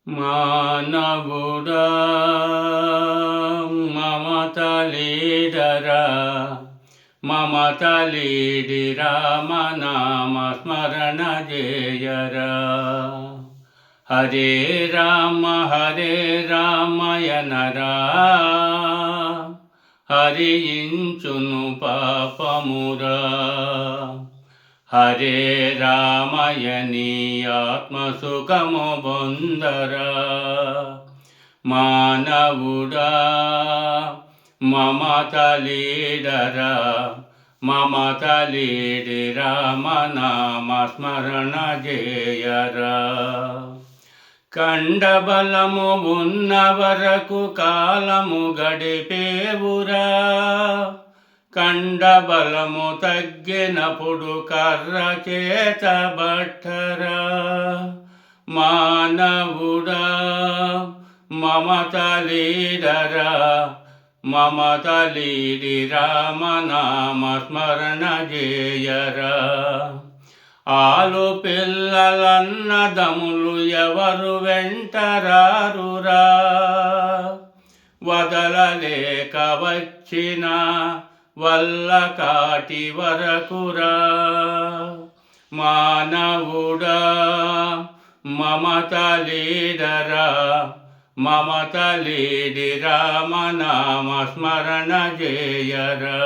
మానవుడా మమత లీడరా మమత లీడిరా నామ స్మరణ జయరా హరే రామయనరా హరించును పాపమురా హరే రామయని ఆత్మసుఖము బొందరా మానవుడా మమత లీడరా మమత లీడిరా నామ స్మరణ జయరా కండబలము ఉన్న వరకు కాలము గడిపేవురా కండబలము తగ్గినప్పుడు కర్ర చేత బట్టరా మానవుడా మమత లీడరా మమత లీడిరా నామ స్మరణ జయరా ఆలు పిల్లలన్నదములు ఎవరు వెంటరారురా వదలలేక వచ్చిన వల్ల కాటి వరకురా మానవుడా మమత లీడరా మమత లీడిరా నామ స్మరణ జయరా.